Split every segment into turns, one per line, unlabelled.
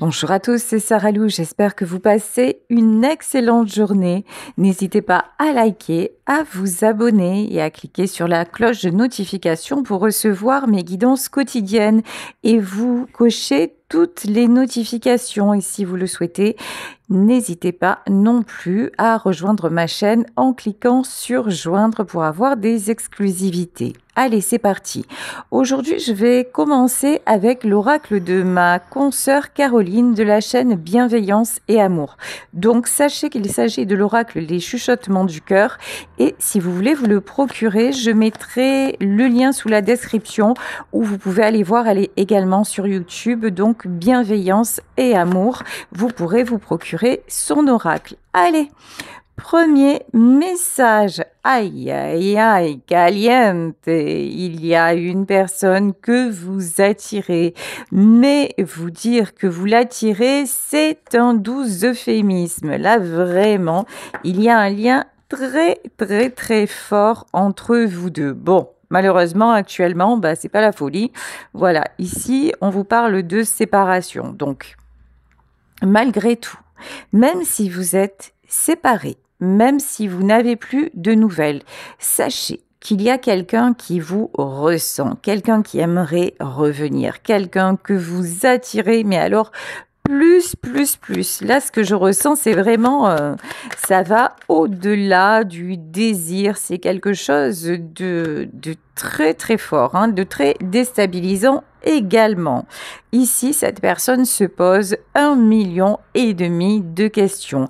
Bonjour à tous, c'est Sarah Lou, j'espère que vous passez une excellente journée. N'hésitez pas à liker, à vous abonner et à cliquer sur la cloche de notification pour recevoir mes guidances quotidiennes et vous cochez toutes les notifications. Et si vous le souhaitez, n'hésitez pas non plus à rejoindre ma chaîne en cliquant sur joindre pour avoir des exclusivités. Allez, c'est parti. Aujourd'hui, je vais commencer avec l'oracle de ma consoeur Caroline de la chaîne Bienveillance et Amour. Donc, sachez qu'il s'agit de l'oracle Les Chuchotements du Cœur. Et si vous voulez vous le procurer, je mettrai le lien sous la description où vous pouvez aller voir. Elle est également sur YouTube. Donc, Bienveillance et Amour. Vous pourrez vous procurer son oracle. Allez! Premier message. Aïe, aïe, aïe, caliente. Il y a une personne que vous attirez. Mais vous dire que vous l'attirez, c'est un doux euphémisme. Là, vraiment, il y a un lien très fort entre vous deux. Bon. Malheureusement, actuellement, c'est pas la folie. Voilà. Ici, on vous parle de séparation. Donc, malgré tout, même si vous êtes séparés, même si vous n'avez plus de nouvelles, sachez qu'il y a quelqu'un qui vous ressent, quelqu'un qui aimerait revenir, quelqu'un que vous attirez, mais alors plus. Là, ce que je ressens, c'est vraiment, ça va au-delà du désir. C'est quelque chose de très fort, hein, de très déstabilisant également. Ici, cette personne se pose 1,5 million de questions.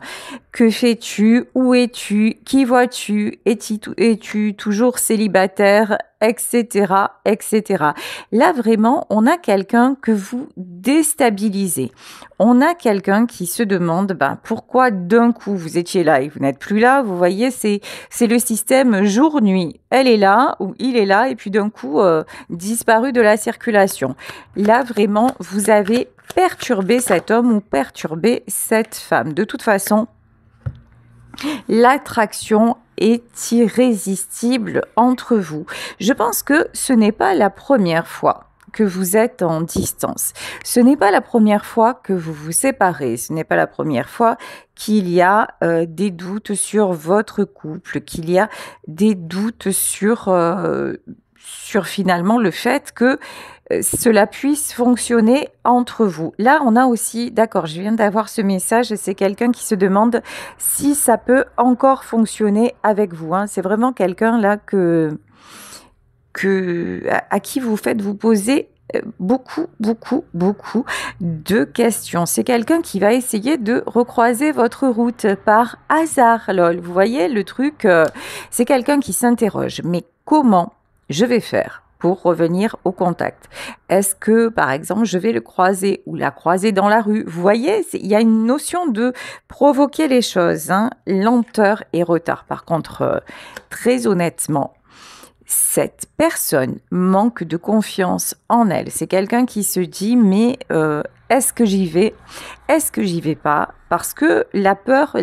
Que fais-tu? Où es-tu? Qui vois-tu? Es-tu toujours célibataire? Etc. Là, vraiment, on a quelqu'un que vous déstabilisez. On a quelqu'un qui se demande pourquoi d'un coup vous étiez là et vous n'êtes plus là. Vous voyez, c'est le système jour-nuit. Elle est là ou il est là et puis d'un coup disparu de la circulation. Là, vraiment, vous avez perturbé cet homme ou perturbé cette femme. De toute façon, l'attraction est irrésistible entre vous. Je pense que ce n'est pas la première fois que vous êtes en distance. Ce n'est pas la première fois que vous vous séparez. Ce n'est pas la première fois qu'il y a des doutes sur votre couple, qu'il y a des doutes sur finalement le fait que cela puisse fonctionner entre vous. Là, on a aussi, d'accord, je viens d'avoir ce message, c'est quelqu'un qui se demande si ça peut encore fonctionner avec vous. Hein. C'est vraiment quelqu'un là à qui vous faites vous poser beaucoup de questions. C'est quelqu'un qui va essayer de recroiser votre route par hasard, lol. Vous voyez le truc, c'est quelqu'un qui s'interroge. Mais comment je vais faire pour revenir au contact? Est-ce que, par exemple, je vais le croiser ou la croiser dans la rue? Vous voyez, il y a une notion de provoquer les choses, hein, lenteur et retard. Par contre, très honnêtement, cette personne manque de confiance en elle. C'est quelqu'un qui se dit, mais est-ce que j'y vais? Est-ce que j'y vais pas? Parce que la peur,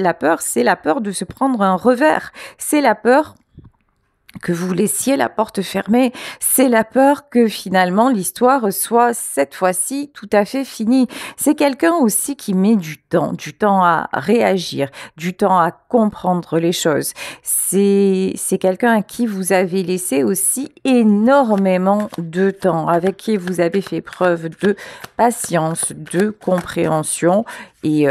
c'est la peur de se prendre un revers. C'est la peur que vous laissiez la porte fermée. C'est la peur que finalement l'histoire soit cette fois-ci tout à fait finie. C'est quelqu'un aussi qui met du temps à réagir, du temps à comprendre les choses. C'est quelqu'un à qui vous avez laissé aussi énormément de temps, avec qui vous avez fait preuve de patience, de compréhension. Et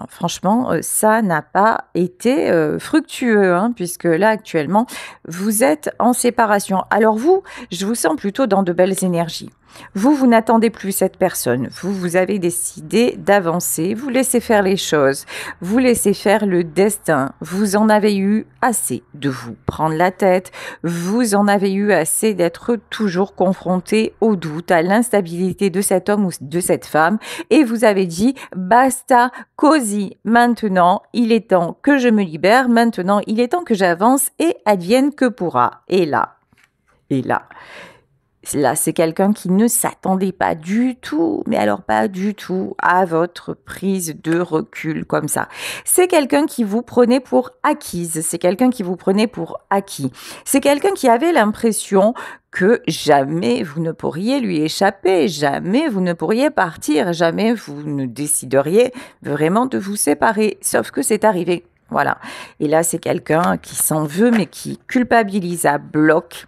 franchement, ça n'a pas été fructueux, hein, puisque là, actuellement, vous êtes en séparation. Alors vous, je vous sens plutôt dans de belles énergies. Vous n'attendez plus cette personne. Vous avez décidé d'avancer. Vous laissez faire les choses. Vous laissez faire le destin. Vous en avez eu assez de vous prendre la tête. Vous en avez eu assez d'être toujours confronté au doute, à l'instabilité de cet homme ou de cette femme. Et vous avez dit, basta, cosy. Maintenant, il est temps que je me libère. Maintenant, il est temps que j'avance et advienne que pourra. Et là, Là, c'est quelqu'un qui ne s'attendait pas du tout, mais alors pas du tout, à votre prise de recul comme ça. C'est quelqu'un qui vous prenait pour acquise, c'est quelqu'un qui vous prenait pour acquis. C'est quelqu'un qui avait l'impression que jamais vous ne pourriez lui échapper, jamais vous ne pourriez partir, jamais vous ne décideriez vraiment de vous séparer, sauf que c'est arrivé. Voilà. Et là, c'est quelqu'un qui s'en veut, mais qui culpabilise à bloc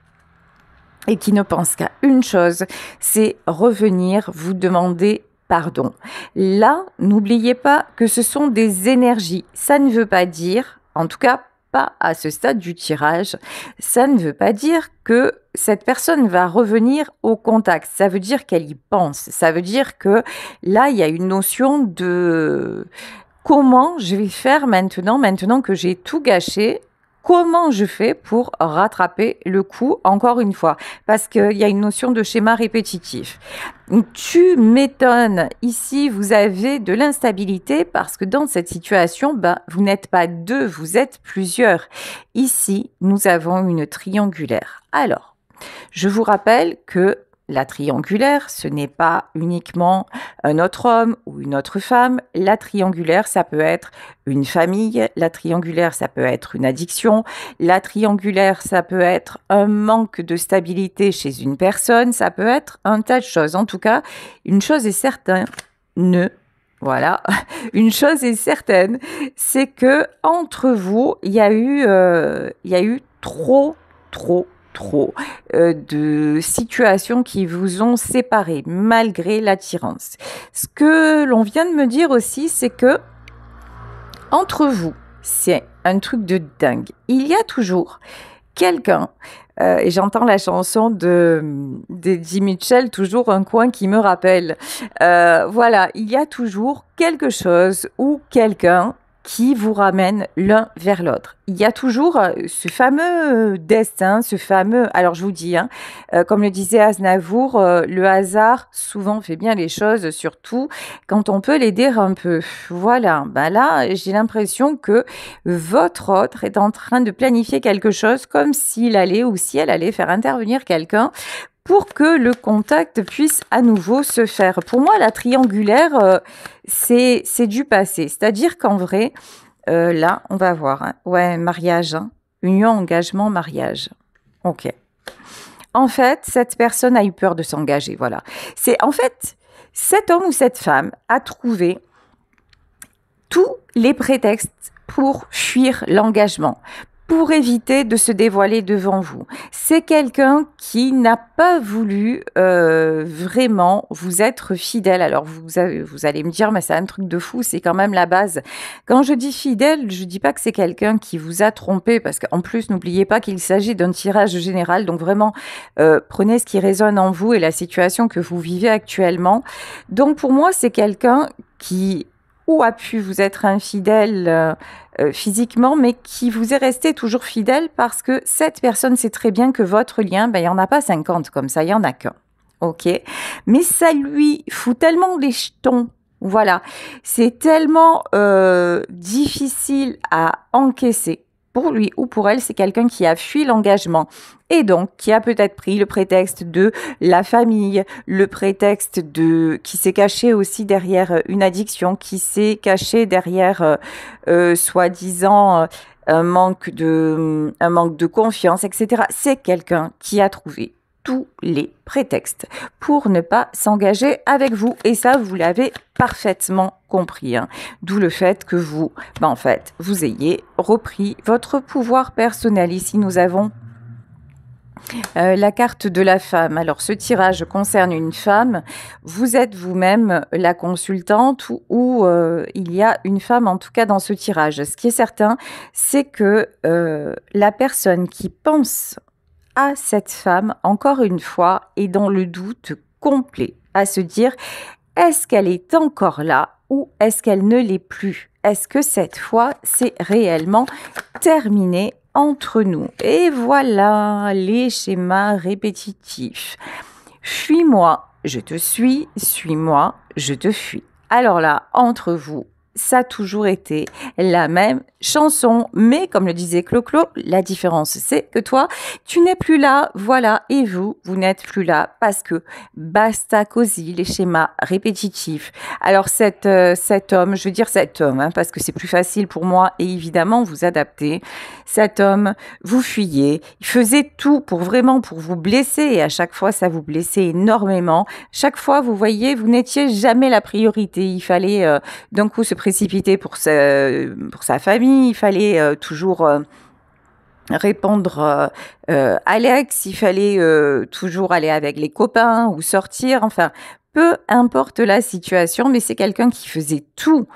et qui ne pense qu'à une chose, c'est revenir vous demander pardon. Là, n'oubliez pas que ce sont des énergies. Ça ne veut pas dire, en tout cas pas à ce stade du tirage, ça ne veut pas dire que cette personne va revenir au contact. Ça veut dire qu'elle y pense. Ça veut dire que là, il y a une notion de comment je vais faire maintenant que j'ai tout gâché. Comment je fais pour rattraper le coup, encore une fois? Parce qu'il y a une notion de schéma répétitif. Tu m'étonnes. Ici, vous avez de l'instabilité parce que dans cette situation, vous n'êtes pas deux, vous êtes plusieurs. Ici, nous avons une triangulaire. Alors, je vous rappelle que la triangulaire, ce n'est pas uniquement un autre homme ou une autre femme. La triangulaire, ça peut être une famille. La triangulaire, ça peut être une addiction. La triangulaire, ça peut être un manque de stabilité chez une personne. Ça peut être un tas de choses. En tout cas, une chose est certaine, voilà, une chose est certaine, c'est que entre vous, il y a eu trop de situations qui vous ont séparés malgré l'attirance. Ce que l'on vient de me dire aussi, c'est que entre vous, c'est un truc de dingue. Il y a toujours quelqu'un, et j'entends la chanson d'Eddie Mitchell, toujours un coin qui me rappelle. Voilà, il y a toujours quelque chose ou quelqu'un qui vous ramène l'un vers l'autre. Il y a toujours ce fameux destin, ce fameux... Alors je vous dis, comme le disait Aznavour, le hasard souvent fait bien les choses, surtout quand on peut l'aider un peu. Voilà, là j'ai l'impression que votre autre est en train de planifier quelque chose comme s'il allait ou si elle allait faire intervenir quelqu'un pour que le contact puisse à nouveau se faire. Pour moi, la triangulaire, c'est du passé. C'est-à-dire qu'en vrai, là, on va voir. Ouais, mariage. Union, engagement, mariage. Ok. En fait, cette personne a eu peur de s'engager. Voilà. En fait, cet homme ou cette femme a trouvé tous les prétextes pour fuir l'engagement, pour éviter de se dévoiler devant vous. C'est quelqu'un qui n'a pas voulu vraiment vous être fidèle. Alors vous allez me dire, mais c'est un truc de fou, c'est quand même la base. Quand je dis fidèle, je dis pas que c'est quelqu'un qui vous a trompé, parce qu'en plus, n'oubliez pas qu'il s'agit d'un tirage général. Donc vraiment, prenez ce qui résonne en vous et la situation que vous vivez actuellement. Donc pour moi, c'est quelqu'un qui ou a pu vous être infidèle physiquement, mais qui vous est resté toujours fidèle parce que cette personne sait très bien que votre lien, il n'y en a pas 50 comme ça, il n'y en a qu'un. Ok, mais ça lui fout tellement des jetons. Voilà, c'est tellement difficile à encaisser. Pour lui ou pour elle, c'est quelqu'un qui a fui l'engagement et donc qui a peut-être pris le prétexte de la famille, le prétexte qui s'est caché aussi derrière une addiction, qui s'est caché derrière soi-disant un manque de confiance, etc. C'est quelqu'un qui a trouvé tous les prétextes pour ne pas s'engager avec vous. Et ça, vous l'avez parfaitement compris. D'où le fait que vous, en fait, vous ayez repris votre pouvoir personnel. Ici, nous avons la carte de la femme. Alors, ce tirage concerne une femme. Vous êtes vous-même la consultante ou il y a une femme, en tout cas, dans ce tirage. Ce qui est certain, c'est que la personne qui pense à cette femme, encore une fois, est dans le doute complet, à se dire, est-ce qu'elle est encore là ou est-ce qu'elle ne l'est plus? Est-ce que cette fois, c'est réellement terminé entre nous? Et voilà les schémas répétitifs. Fuis-moi, je te suis, suis-moi, je te fuis. Alors là, entre vous, ça a toujours été la même chanson. Mais comme le disait Clo-Clo, la différence, c'est que toi, tu n'es plus là, voilà. Et vous n'êtes plus là parce que basta così, les schémas répétitifs. Alors cet homme, je veux dire cet homme, hein, parce que c'est plus facile pour moi et évidemment vous adapter. Cet homme, vous fuyez, il faisait tout pour vous blesser et à chaque fois ça vous blessait énormément. Chaque fois, vous voyez, vous n'étiez jamais la priorité. Il fallait d'un coup se précipiter pour sa famille, il fallait toujours répondre Alex, il fallait toujours aller avec les copains ou sortir, enfin, peu importe la situation, mais c'est quelqu'un qui faisait tout,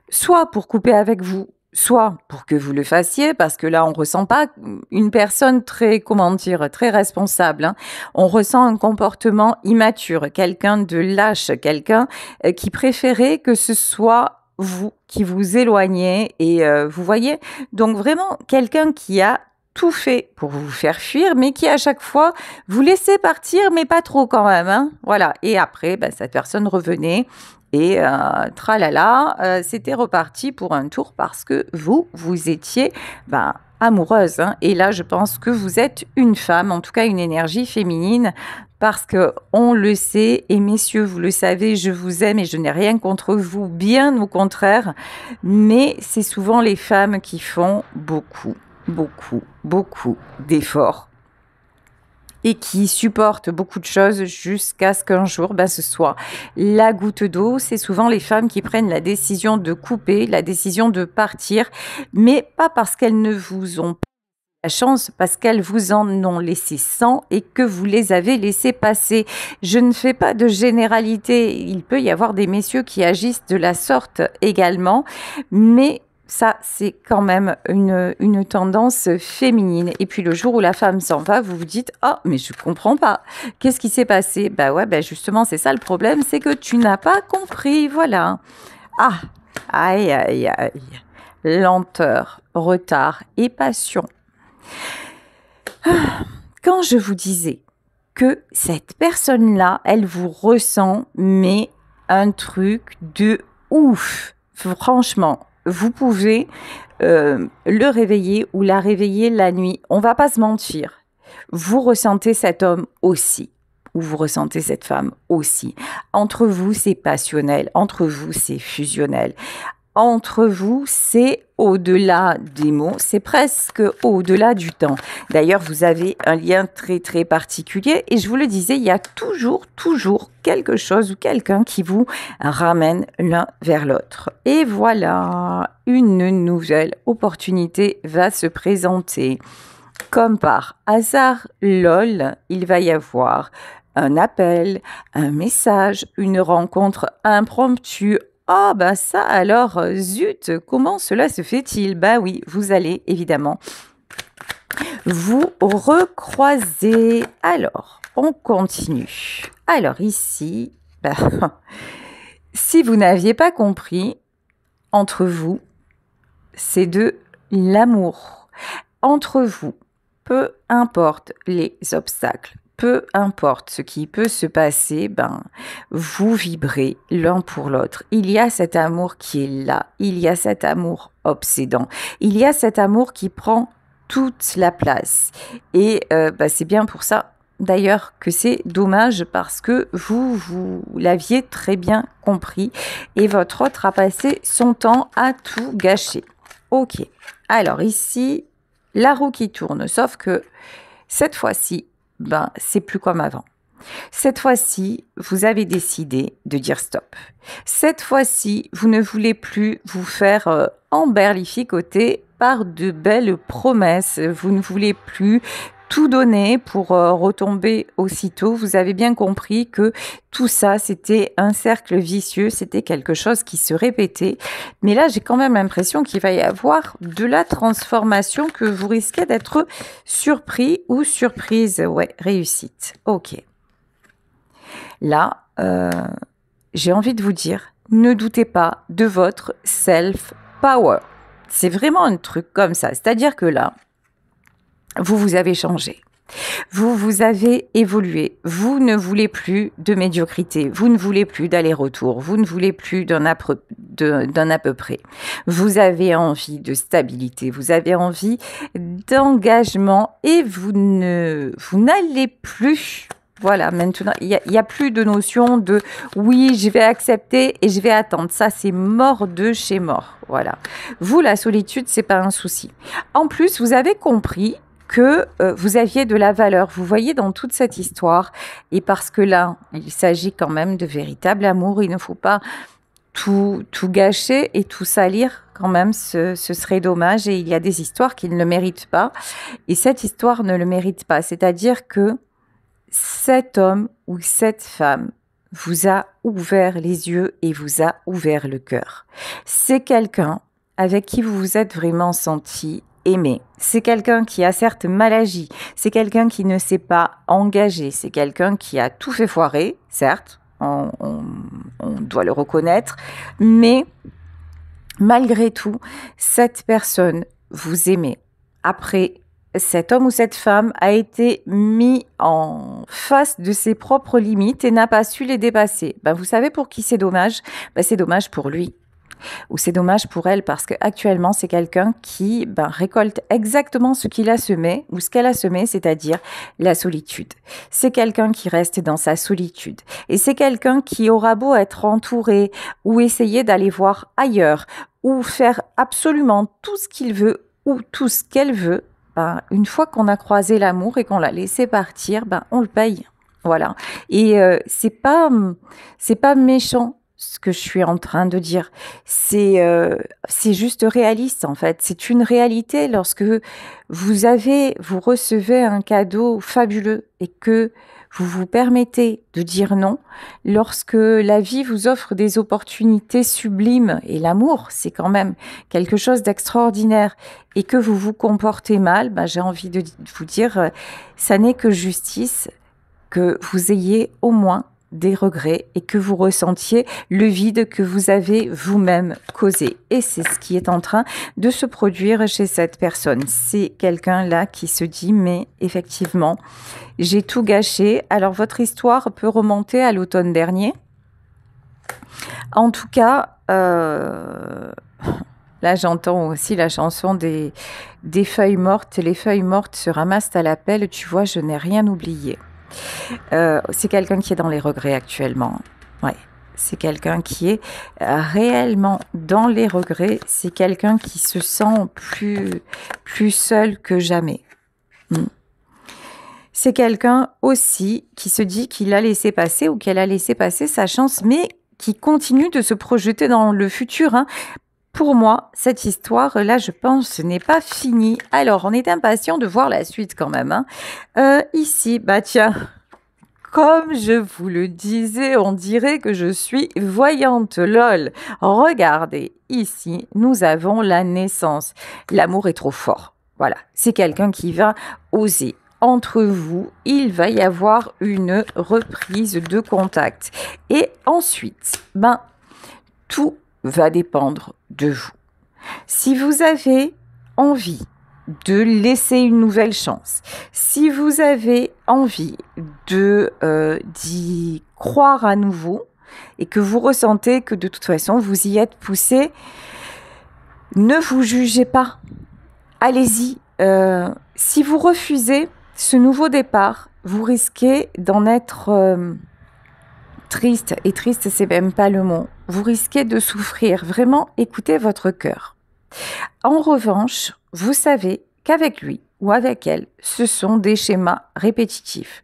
soit pour couper avec vous, soit pour que vous le fassiez, parce que là, on ressent pas une personne très, comment dire, très responsable, hein. On ressent un comportement immature, quelqu'un de lâche, quelqu'un qui préférait que ce soit vous qui vous éloignez et vous voyez, donc vraiment quelqu'un qui a tout fait pour vous faire fuir, mais qui à chaque fois vous laissait partir, mais pas trop quand même, hein. Voilà. Et après, cette personne revenait et tralala, c'était reparti pour un tour parce que vous étiez amoureuse, hein. Et là, je pense que vous êtes une femme, en tout cas une énergie féminine, parce que on le sait, et messieurs, vous le savez, je vous aime et je n'ai rien contre vous, bien au contraire, mais c'est souvent les femmes qui font beaucoup d'efforts et qui supportent beaucoup de choses jusqu'à ce qu'un jour, ce soit la goutte d'eau. C'est souvent les femmes qui prennent la décision de couper, la décision de partir, mais pas parce qu'elles ne vous ont pas la chance, parce qu'elles vous en ont laissé 100 et que vous les avez laissés passer. Je ne fais pas de généralité. Il peut y avoir des messieurs qui agissent de la sorte également, mais ça, c'est quand même une tendance féminine. Et puis le jour où la femme s'en va, vous vous dites « Oh, mais je comprends pas. Qu'est-ce qui s'est passé ?» Justement, c'est ça le problème, c'est que tu n'as pas compris, voilà. Ah, aïe, aïe, aïe. Lenteur, retard et passion. Quand je vous disais que cette personne-là, elle vous ressent, mais un truc de ouf, franchement. Vous pouvez le réveiller ou la réveiller la nuit. On va pas se mentir. Vous ressentez cet homme aussi. Ou vous ressentez cette femme aussi. Entre vous, c'est passionnel. Entre vous, c'est fusionnel. Entre vous, c'est au-delà des mots, c'est presque au-delà du temps. D'ailleurs, vous avez un lien très très particulier et je vous le disais, il y a toujours quelque chose ou quelqu'un qui vous ramène l'un vers l'autre. Et voilà, une nouvelle opportunité va se présenter. Comme par hasard, lol, il va y avoir un appel, un message, une rencontre impromptue. Ah ça alors, zut, comment cela se fait-il? Oui, vous allez évidemment vous recroiser. Alors, on continue. Alors ici, si vous n'aviez pas compris, entre vous, c'est de l'amour. Entre vous, peu importe les obstacles, peu importe ce qui peut se passer, vous vibrez l'un pour l'autre. Il y a cet amour qui est là. Il y a cet amour obsédant. Il y a cet amour qui prend toute la place. Et c'est bien pour ça, d'ailleurs, que c'est dommage parce que vous l'aviez très bien compris et votre autre a passé son temps à tout gâcher. Ok. Alors ici, la roue qui tourne, sauf que cette fois-ci, c'est plus comme avant. Cette fois-ci, vous avez décidé de dire stop. Cette fois-ci, vous ne voulez plus vous faire emberlificoter par de belles promesses. Vous ne voulez plus tout donner pour retomber aussitôt. Vous avez bien compris que tout ça, c'était un cercle vicieux, c'était quelque chose qui se répétait. Mais là, j'ai quand même l'impression qu'il va y avoir de la transformation, que vous risquez d'être surpris ou surprise. Ouais, réussite. Ok. Là, j'ai envie de vous dire, ne doutez pas de votre self-power. C'est vraiment un truc comme ça. C'est-à-dire que là, vous avez changé. Vous avez évolué. Vous ne voulez plus de médiocrité. Vous ne voulez plus d'aller-retour. Vous ne voulez plus d'un à peu près. Vous avez envie de stabilité, vous avez envie d'engagement et vous n'allez plus. Voilà, maintenant, il y a plus de notion de oui, je vais accepter et je vais attendre. Ça, c'est mort de chez mort. Voilà. Vous, la solitude, c'est pas un souci. En plus, vous avez compris que vous aviez de la valeur. Vous voyez dans toute cette histoire, et parce que là, il s'agit quand même de véritable amour, il ne faut pas tout gâcher et tout salir quand même, ce serait dommage, et il y a des histoires qui ne le méritent pas, et cette histoire ne le mérite pas, c'est-à-dire que cet homme ou cette femme vous a ouvert les yeux et vous a ouvert le cœur. C'est quelqu'un avec qui vous vous êtes vraiment senti aimé. C'est quelqu'un qui a certes mal agi, c'est quelqu'un qui ne s'est pas engagé, c'est quelqu'un qui a tout fait foirer, certes, on doit le reconnaître, mais malgré tout, cette personne vous aimait. Après, cet homme ou cette femme a été mis en face de ses propres limites et n'a pas su les dépasser. Ben, vous savez pour qui c'est dommage? Ben, c'est dommage pour lui. Ou c'est dommage pour elle parce qu'actuellement, c'est quelqu'un qui récolte exactement ce qu'il a semé ou ce qu'elle a semé, c'est-à-dire la solitude. C'est quelqu'un qui reste dans sa solitude. Et c'est quelqu'un qui aura beau être entouré ou essayer d'aller voir ailleurs ou faire absolument tout ce qu'il veut ou tout ce qu'elle veut, une fois qu'on a croisé l'amour et qu'on l'a laissé partir, on le paye. Voilà. Et c'est pas méchant ce que je suis en train de dire. C'est juste réaliste en fait. C'est une réalité lorsque vous recevez un cadeau fabuleux et que vous vous permettez de dire non, lorsque la vie vous offre des opportunités sublimes, et l'amour, c'est quand même quelque chose d'extraordinaire, et que vous vous comportez mal, j'ai envie de vous dire, ça n'est que justice que vous ayez au moins des regrets et que vous ressentiez le vide que vous avez vous-même causé. Et c'est ce qui est en train de se produire chez cette personne. C'est quelqu'un-là qui se dit, mais effectivement, j'ai tout gâché. Alors, votre histoire peut remonter à l'automne dernier. En tout cas, là, j'entends aussi la chanson des feuilles mortes. Les feuilles mortes se ramassent à la pelle. Tu vois, je n'ai rien oublié. C'est quelqu'un qui est dans les regrets actuellement. Ouais, c'est quelqu'un qui est réellement dans les regrets. C'est quelqu'un qui se sent plus seul que jamais. C'est quelqu'un aussi qui se dit qu'il a laissé passer ou qu'elle a laissé passer sa chance, mais qui continue de se projeter dans le futur. Pour moi, cette histoire-là, je pense, n'est pas finie. Alors, on est impatient de voir la suite quand même. Ici, tiens, comme je vous le disais, on dirait que je suis voyante, lol. Regardez, ici, nous avons la naissance. L'amour est trop fort. Voilà, c'est quelqu'un qui va oser. Entre vous, il va y avoir une reprise de contact. Et ensuite, tout va dépendre de vous. Si vous avez envie de laisser une nouvelle chance, si vous avez envie d'y croire à nouveau et que vous ressentez que de toute façon vous y êtes poussé, ne vous jugez pas. Allez-y. Si vous refusez ce nouveau départ, vous risquez d'en être triste, et triste, c'est même pas le mot. Vous risquez de souffrir. Vraiment, écoutez votre cœur. En revanche, vous savez qu'avec lui ou avec elle, ce sont des schémas répétitifs.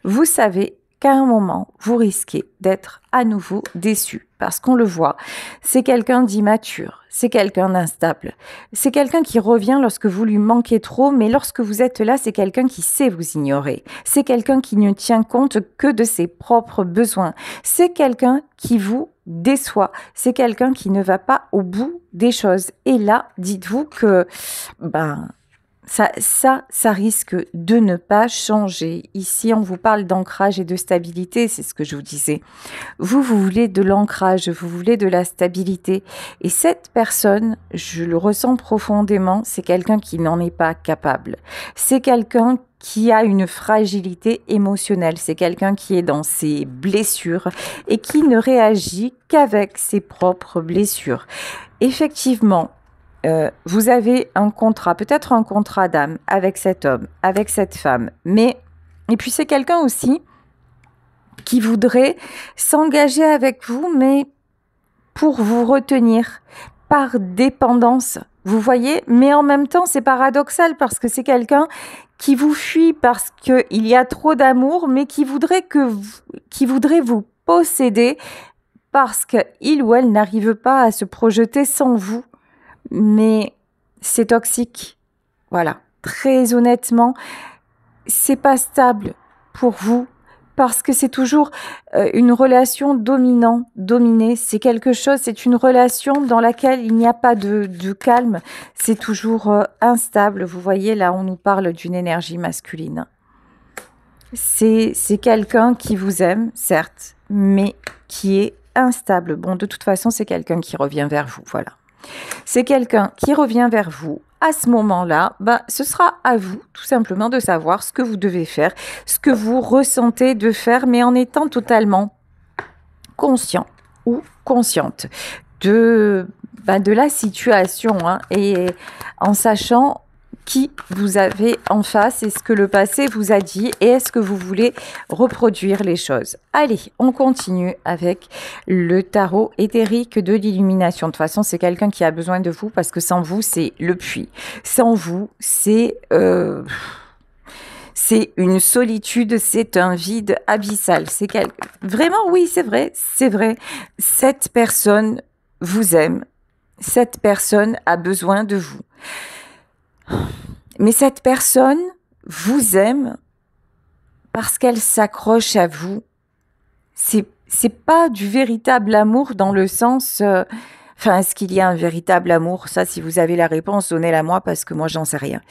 Vous savez qu'à un moment, vous risquez d'être à nouveau déçu. Parce qu'on le voit, c'est quelqu'un d'immature, c'est quelqu'un d'instable, c'est quelqu'un qui revient lorsque vous lui manquez trop, mais lorsque vous êtes là, c'est quelqu'un qui sait vous ignorer. C'est quelqu'un qui ne tient compte que de ses propres besoins. C'est quelqu'un qui vous déçoit. C'est quelqu'un qui ne va pas au bout des choses. Et là, dites-vous que ça risque de ne pas changer. Ici, on vous parle d'ancrage et de stabilité, c'est ce que je vous disais. Vous voulez de l'ancrage, vous voulez de la stabilité. Et cette personne, je le ressens profondément, c'est quelqu'un qui n'en est pas capable. C'est quelqu'un qui a une fragilité émotionnelle. C'est quelqu'un qui est dans ses blessures et qui ne réagit qu'avec ses propres blessures. Effectivement, vous avez un contrat, peut-être un contrat d'âme avec cet homme, avec cette femme. Et puis c'est quelqu'un aussi qui voudrait s'engager avec vous, mais pour vous retenir par dépendance. Vous voyez, mais en même temps, c'est paradoxal parce que c'est quelqu'un qui vous fuit parce qu'il y a trop d'amour, mais qui voudrait vous posséder parce qu'il ou elle n'arrive pas à se projeter sans vous. Mais c'est toxique. Voilà. Très honnêtement, c'est pas stable pour vous. Parce que c'est toujours une relation dominée. C'est quelque chose, c'est une relation dans laquelle il n'y a pas de calme. C'est toujours instable. Vous voyez, là, on nous parle d'une énergie masculine. C'est quelqu'un qui vous aime, certes, mais qui est instable. Bon, de toute façon, c'est quelqu'un qui revient vers vous, voilà. C'est quelqu'un qui revient vers vous. À ce moment-là, ce sera à vous tout simplement de savoir ce que vous devez faire, ce que vous ressentez de faire, mais en étant totalement conscient ou consciente de la situation et en sachant qui vous avez en face et ce que le passé vous a dit et est-ce que vous voulez reproduire les choses. Allez, on continue avec le tarot éthérique de l'illumination. De toute façon, c'est quelqu'un qui a besoin de vous parce que sans vous, c'est le puits. Sans vous, c'est une solitude, c'est un vide abyssal. Vraiment, oui, c'est vrai. Cette personne vous aime. Cette personne a besoin de vous. Mais cette personne vous aime parce qu'elle s'accroche à vous. C'est pas du véritable amour dans le sens... est-ce qu'il y a un véritable amour? Ça, si vous avez la réponse, donnez-la moi parce que moi, j'en sais rien.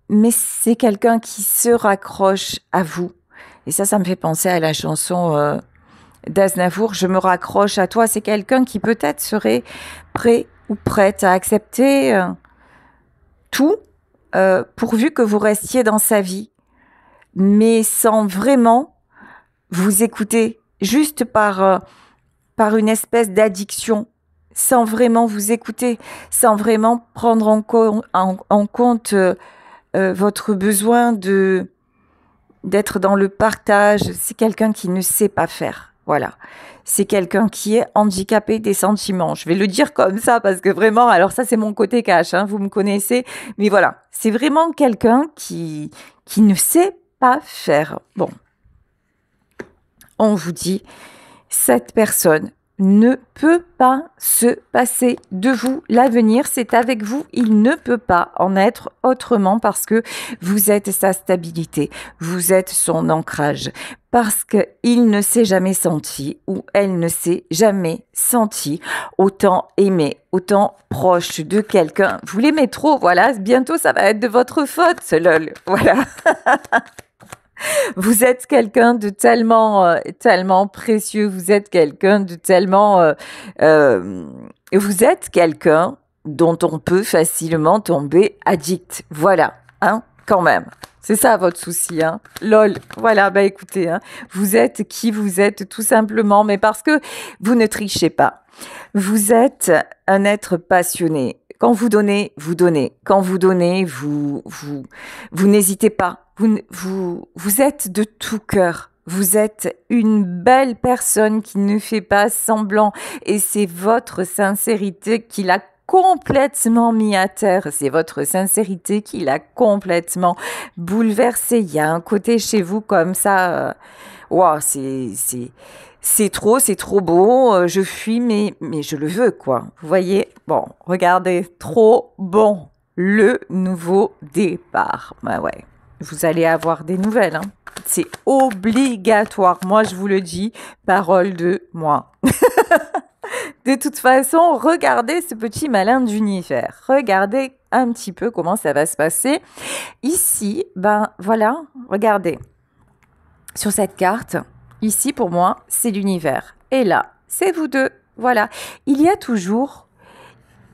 Mais c'est quelqu'un qui se raccroche à vous. Et ça me fait penser à la chanson d'Aznavour, Je me raccroche à toi. C'est quelqu'un qui peut-être serait prêt ou prête à accepter tout, pourvu que vous restiez dans sa vie, mais sans vraiment vous écouter, juste par une espèce d'addiction, sans vraiment vous écouter, sans vraiment prendre en compte votre besoin d'être dans le partage. C'est quelqu'un qui ne sait pas faire. Voilà. C'est quelqu'un qui est handicapé des sentiments. Je vais le dire comme ça parce que vraiment, alors ça c'est mon côté cash, vous me connaissez. Mais voilà, c'est vraiment quelqu'un qui ne sait pas faire. Bon, on vous dit, cette personne ne peut pas se passer de vous. L'avenir, c'est avec vous. Il ne peut pas en être autrement parce que vous êtes sa stabilité, vous êtes son ancrage. Parce qu'il ne s'est jamais senti ou elle ne s'est jamais sentie autant aimée, autant proche de quelqu'un. Vous l'aimez trop, voilà. Bientôt, ça va être de votre faute, lol. Voilà. Vous êtes quelqu'un de tellement précieux, vous êtes quelqu'un de tellement... vous êtes quelqu'un dont on peut facilement tomber addict. Voilà, quand même. C'est ça votre souci, lol. Voilà, écoutez, vous êtes qui vous êtes tout simplement, mais parce que vous ne trichez pas. Vous êtes un être passionné. Quand vous donnez, vous donnez. Quand vous donnez, vous n'hésitez pas. Vous êtes de tout cœur. Vous êtes une belle personne qui ne fait pas semblant. Et c'est votre sincérité qui l'a complètement mis à terre. C'est votre sincérité qui l'a complètement bouleversé. Il y a un côté chez vous comme ça. Wow, c'est trop beau. Je fuis, mais je le veux, quoi. Vous voyez? Bon, regardez, trop bon. Le nouveau départ. Ouais. Vous allez avoir des nouvelles, C'est obligatoire. Moi, je vous le dis, parole de moi. De toute façon, regardez ce petit malin d'univers. Regardez un petit peu comment ça va se passer. Ici, voilà, regardez. Sur cette carte, ici, pour moi, c'est l'univers. Et là, c'est vous deux. Voilà. Il y a toujours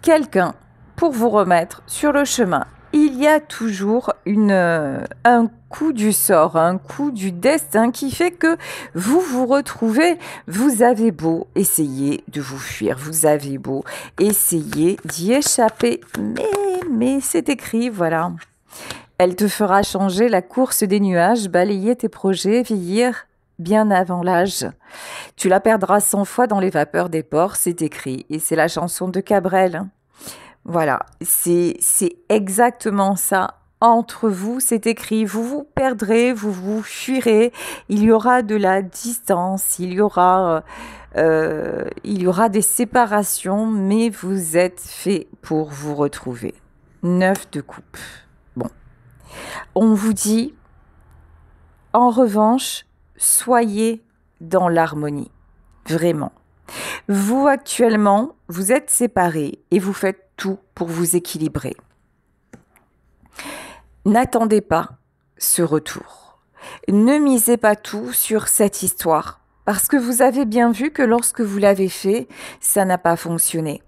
quelqu'un pour vous remettre sur le chemin. il y a toujours un coup du sort, un coup du destin qui fait que vous vous retrouvez. Vous avez beau essayer de vous fuir, vous avez beau essayer d'y échapper, mais c'est écrit, voilà. Elle te fera changer la course des nuages, balayer tes projets, vieillir bien avant l'âge. Tu la perdras 100 fois dans les vapeurs des ports, c'est écrit. Et c'est la chanson de Cabrel. Voilà, c'est exactement ça. Entre vous, c'est écrit. Vous vous perdrez, vous vous fuirez. Il y aura de la distance, il y aura des séparations, mais vous êtes fait pour vous retrouver. 9 de coupe. Bon. On vous dit, en revanche, soyez dans l'harmonie. Vraiment. Vous, actuellement, vous êtes séparés et vous faites tout pour vous équilibrer. N'attendez pas ce retour. Ne misez pas tout sur cette histoire, parce que vous avez bien vu que lorsque vous l'avez fait, ça n'a pas fonctionné.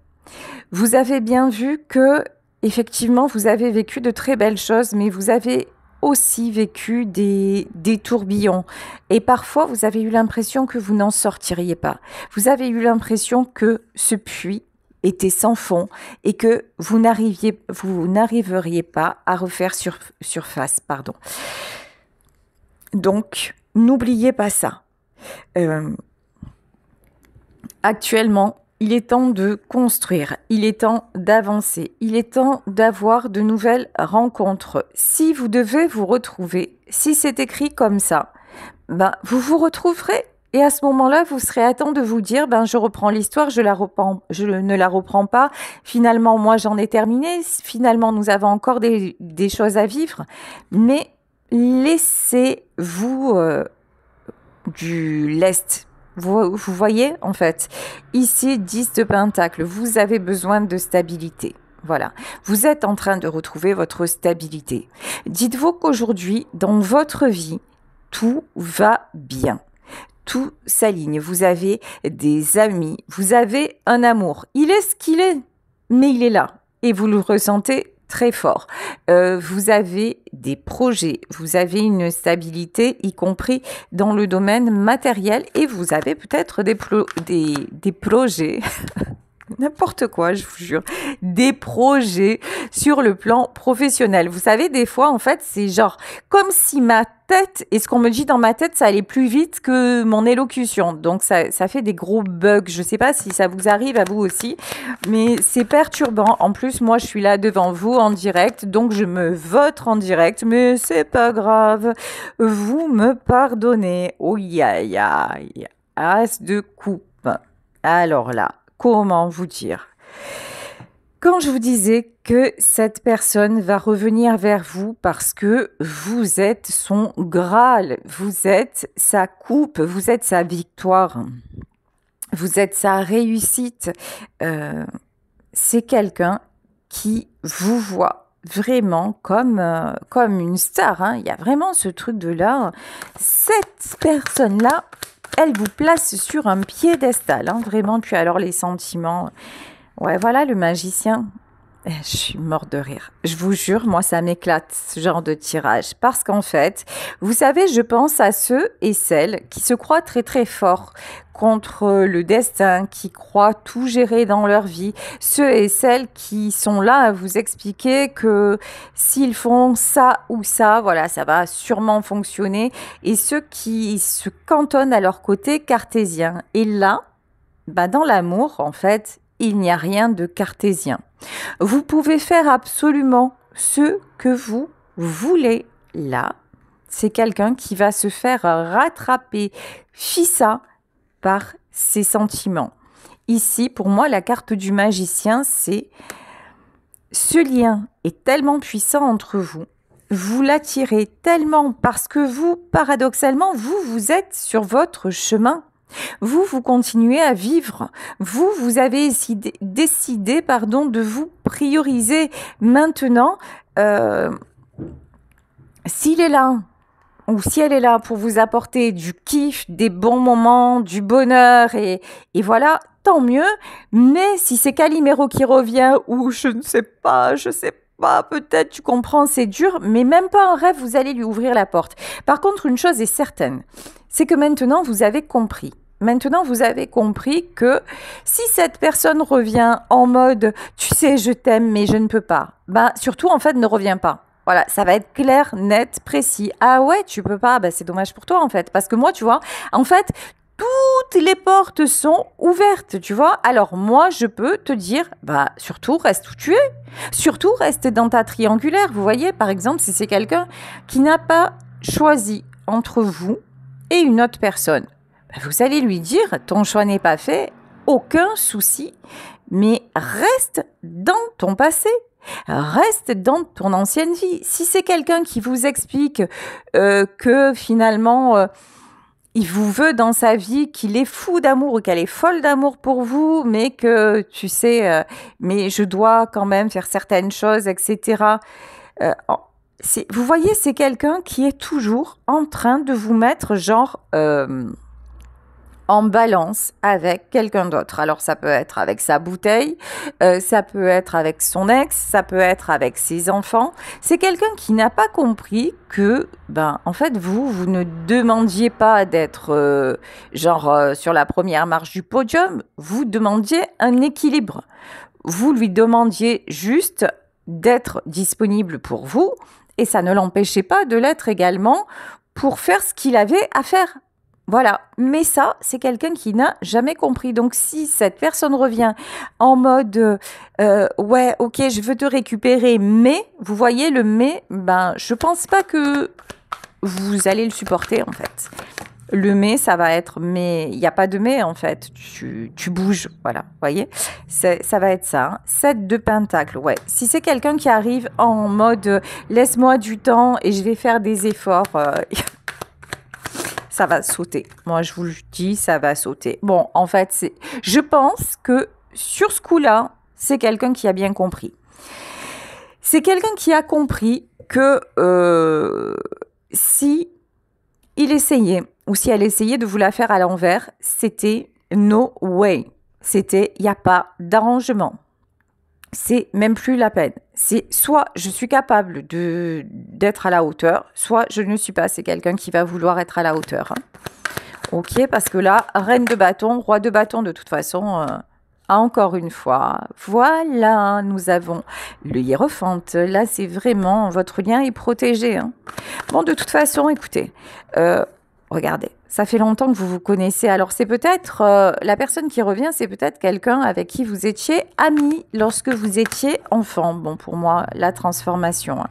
Vous avez bien vu que, effectivement, vous avez vécu de très belles choses, mais vous avez aussi vécu des tourbillons. Et parfois, vous avez eu l'impression que vous n'en sortiriez pas. Vous avez eu l'impression que ce puits était sans fond et que vous n'arriveriez pas à refaire surface. Donc, n'oubliez pas ça. Actuellement, il est temps de construire, il est temps d'avancer, il est temps d'avoir de nouvelles rencontres. Si vous devez vous retrouver, si c'est écrit comme ça, vous vous retrouverez. Et à ce moment-là, vous serez à temps de vous dire, je reprends l'histoire, je ne la reprends pas. Finalement, moi, j'en ai terminé. Finalement, nous avons encore des choses à vivre. Mais laissez-vous du lest. Vous voyez, en fait, ici, 10 de Pentacle, vous avez besoin de stabilité. Voilà, vous êtes en train de retrouver votre stabilité. Dites-vous qu'aujourd'hui, dans votre vie, tout va bien. Tout s'aligne. Vous avez des amis, vous avez un amour. Il est ce qu'il est, mais il est là. Et vous le ressentez très fort. Vous avez des projets, vous avez une stabilité, y compris dans le domaine matériel, et vous avez peut-être des projets, n'importe quoi, je vous jure, des projets sur le plan professionnel. Vous savez, des fois, en fait, c'est genre comme si ma tête, et ce qu'on me dit dans ma tête, ça allait plus vite que mon élocution. Donc, ça fait des gros bugs. Je sais pas si ça vous arrive à vous aussi, mais c'est perturbant. En plus, moi, je suis là devant vous en direct, donc je me vote en direct, mais c'est pas grave. Vous me pardonnez. Oh, aïe, aïe. As de coupe. Alors là, comment vous dire ? Quand je vous disais que cette personne va revenir vers vous parce que vous êtes son Graal, vous êtes sa coupe, vous êtes sa victoire, vous êtes sa réussite, c'est quelqu'un qui vous voit vraiment comme une star. Hein. Il y a vraiment ce truc de là. Cette personne-là, elle vous place sur un piédestal, hein, vraiment. Puis alors les sentiments... Ouais, voilà le magicien. Je suis morte de rire. Je vous jure, moi, ça m'éclate, ce genre de tirage. Parce qu'en fait, vous savez, je pense à ceux et celles qui se croient très, très forts contre le destin, qui croient tout gérer dans leur vie. Ceux et celles qui sont là à vous expliquer que s'ils font ça ou ça, voilà, ça va sûrement fonctionner. Et ceux qui se cantonnent à leur côté cartésien. Et là, dans l'amour, en fait, il n'y a rien de cartésien. Vous pouvez faire absolument ce que vous voulez. Là, c'est quelqu'un qui va se faire rattraper, fissa, par ses sentiments. Ici, pour moi, la carte du magicien, c'est ce lien est tellement puissant entre vous. Vous l'attirez tellement parce que vous, paradoxalement, vous êtes sur votre chemin. Vous continuez à vivre. Vous avez décidé de vous prioriser. Maintenant, s'il est là, ou si elle est là pour vous apporter du kiff, des bons moments, du bonheur, et voilà, tant mieux. Mais si c'est Calimero qui revient, ou je ne sais pas, bah, peut-être tu comprends, c'est dur, mais même pas en rêve, vous allez lui ouvrir la porte. Par contre, une chose est certaine, c'est que maintenant, vous avez compris. Maintenant, vous avez compris que si cette personne revient en mode tu sais, je t'aime, mais je ne peux pas, bah, surtout, en fait, ne reviens pas. Voilà, ça va être clair, net, précis. Ah ouais, tu peux pas, bah, c'est dommage pour toi, en fait. Parce que moi, tu vois, en fait, toutes les portes sont ouvertes, tu vois. Alors moi, je peux te dire, bah surtout reste où tu es. Surtout reste dans ta triangulaire. Vous voyez, par exemple, si c'est quelqu'un qui n'a pas choisi entre vous et une autre personne, bah, vous allez lui dire, ton choix n'est pas fait, aucun souci, mais reste dans ton passé. Reste dans ton ancienne vie. Si c'est quelqu'un qui vous explique que finalement il vous veut dans sa vie, qu'il est fou d'amour ou qu'elle est folle d'amour pour vous, mais que tu sais, mais je dois quand même faire certaines choses, etc. Euh, vous voyez, c'est quelqu'un qui est toujours en train de vous mettre genre en balance avec quelqu'un d'autre. Alors ça peut être avec sa bouteille, ça peut être avec son ex, ça peut être avec ses enfants. C'est quelqu'un qui n'a pas compris que, ben, en fait, vous ne demandiez pas d'être sur la première marche du podium, vous demandiez un équilibre. Vous lui demandiez juste d'être disponible pour vous et ça ne l'empêchait pas de l'être également pour faire ce qu'il avait à faire. Voilà, mais ça, c'est quelqu'un qui n'a jamais compris. Donc, si cette personne revient en mode ouais, ok, je veux te récupérer, mais vous voyez le mais, ben, je pense pas que vous allez le supporter en fait. Le mais, ça va être mais, il n'y a pas de mais en fait, tu bouges, voilà, vous voyez, ça va être ça. Hein. 7 de pentacle, ouais. Si c'est quelqu'un qui arrive en mode laisse-moi du temps et je vais faire des efforts. Ça va sauter. Moi, je vous le dis, ça va sauter. Bon, en fait, je pense que sur ce coup-là, c'est quelqu'un qui a bien compris. C'est quelqu'un qui a compris que si il essayait, ou si elle essayait de vous la faire à l'envers, c'était no way. C'était, il n'y a pas d'arrangement. C'est même plus la peine. C'est soit je suis capable d'être à la hauteur, soit je ne suis pas. C'est quelqu'un qui va vouloir être à la hauteur. Hein. Ok, parce que là, reine de bâton, roi de bâton, de toute façon, encore une fois, voilà, nous avons le hiérophante. Là, c'est vraiment, votre lien est protégé. Hein. Bon, de toute façon, écoutez, regardez, ça fait longtemps que vous vous connaissez. Alors, c'est peut-être, la personne qui revient, c'est peut-être quelqu'un avec qui vous étiez amis lorsque vous étiez enfant. Bon, pour moi, la transformation.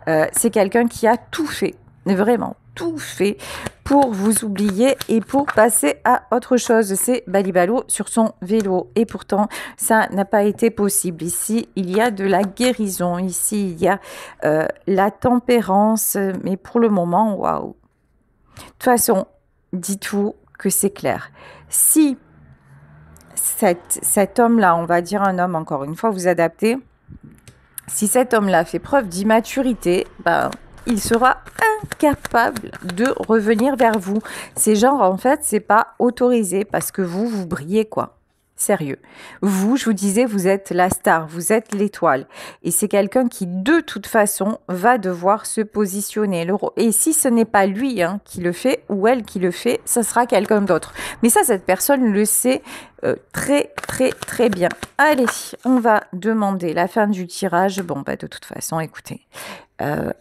Hein. C'est quelqu'un qui a tout fait, vraiment tout fait pour vous oublier et pour passer à autre chose. C'est Balibalo sur son vélo. Et pourtant, ça n'a pas été possible. Ici, il y a de la guérison. Ici, il y a la tempérance. Mais pour le moment, waouh. De toute façon, dites-vous que c'est clair. Si cet homme-là, on va dire un homme, encore une fois, vous adaptez, si cet homme-là fait preuve d'immaturité, ben, il sera incapable de revenir vers vous. C'est genre, en fait, c'est pas autorisé parce que vous brillez, quoi. Sérieux. Vous, je vous disais, vous êtes la star, vous êtes l'étoile. Et c'est quelqu'un qui, de toute façon, va devoir se positionner. Et si ce n'est pas lui hein, qui le fait ou elle qui le fait, ce sera quelqu'un d'autre. Mais ça, cette personne le sait très, très, très bien. Allez, on va demander la fin du tirage. Bon, bah, de toute façon, écoutez,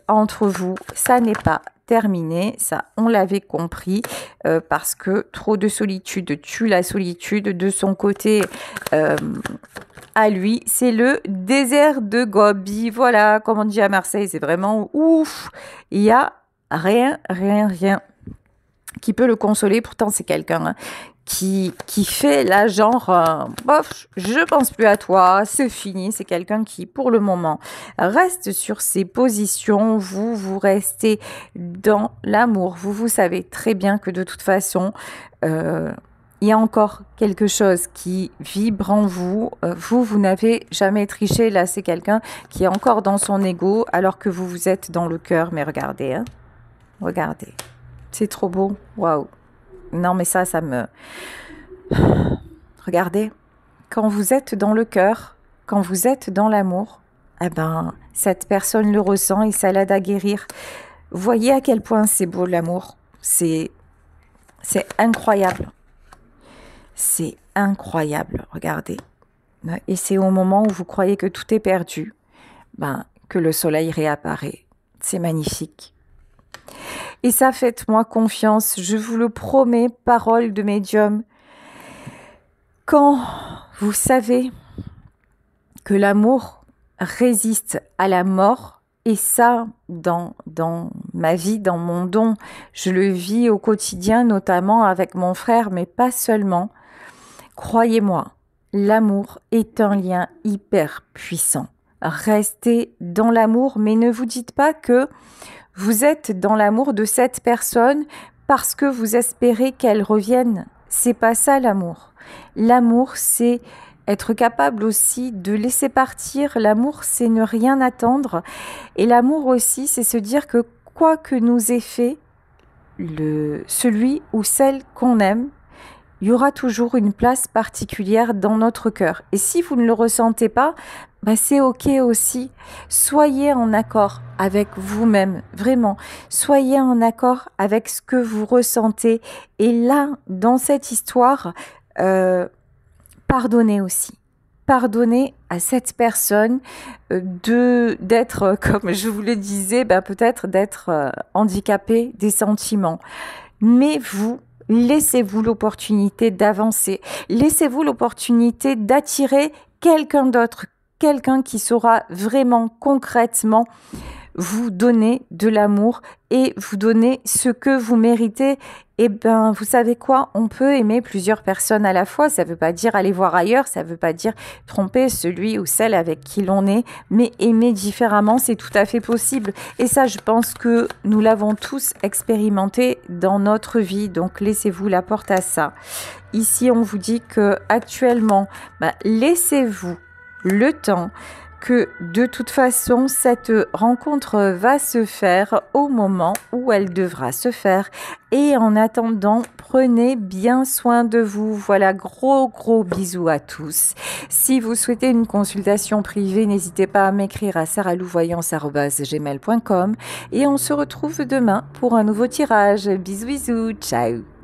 entre vous, ça n'est pas terminé, ça on l'avait compris, parce que trop de solitude tue la solitude. De son côté, à lui, c'est le désert de Gobi. Voilà, comme on dit à Marseille, c'est vraiment ouf. Il y a rien qui peut le consoler. Pourtant, c'est quelqu'un hein, qui fait la genre, bof, je pense plus à toi, c'est fini. C'est quelqu'un qui, pour le moment, reste sur ses positions. Vous restez dans l'amour. Vous savez très bien que de toute façon, il y a encore quelque chose qui vibre en vous. Vous n'avez jamais triché. Là, c'est quelqu'un qui est encore dans son ego, alors que vous êtes dans le cœur. Mais regardez, hein, regardez. C'est trop beau. Waouh. Non, mais ça me... Regardez, quand vous êtes dans le cœur, quand vous êtes dans l'amour, eh ben, cette personne le ressent et ça l'aide à guérir. Voyez à quel point c'est beau l'amour. C'est incroyable. C'est incroyable, regardez. Et c'est au moment où vous croyez que tout est perdu, que le soleil réapparaît. C'est magnifique. Et ça, faites-moi confiance, je vous le promets, parole de médium. Quand vous savez que l'amour résiste à la mort, et ça, dans ma vie, dans mon don, je le vis au quotidien, notamment avec mon frère, mais pas seulement. Croyez-moi, l'amour est un lien hyper puissant. Restez dans l'amour, mais ne vous dites pas que vous êtes dans l'amour de cette personne parce que vous espérez qu'elle revienne. C'est pas ça l'amour. L'amour, c'est être capable aussi de laisser partir. L'amour, c'est ne rien attendre. Et l'amour aussi, c'est se dire que quoi que nous ait fait celui ou celle qu'on aime, il y aura toujours une place particulière dans notre cœur. Et si vous ne le ressentez pas, c'est ok aussi. Soyez en accord avec vous-même, vraiment. Soyez en accord avec ce que vous ressentez. Et là, dans cette histoire, pardonnez aussi. Pardonnez à cette personne d'être, comme je vous le disais, peut-être d'être handicapé des sentiments. Mais vous, laissez-vous l'opportunité d'avancer. Laissez-vous l'opportunité d'attirer quelqu'un d'autre, quelqu'un qui saura vraiment, concrètement, vous donner de l'amour et vous donner ce que vous méritez. Eh bien, vous savez quoi? On peut aimer plusieurs personnes à la fois. Ça ne veut pas dire aller voir ailleurs, ça ne veut pas dire tromper celui ou celle avec qui l'on est, mais aimer différemment, c'est tout à fait possible. Et ça, je pense que nous l'avons tous expérimenté dans notre vie. Donc, laissez-vous la porte à ça. Ici, on vous dit que actuellement, laissez-vous le temps que de toute façon, cette rencontre va se faire au moment où elle devra se faire. Et en attendant, prenez bien soin de vous. Voilà, gros bisous à tous. Si vous souhaitez une consultation privée, n'hésitez pas à m'écrire à saralouvoyance@gmail.com et on se retrouve demain pour un nouveau tirage. Bisous, ciao.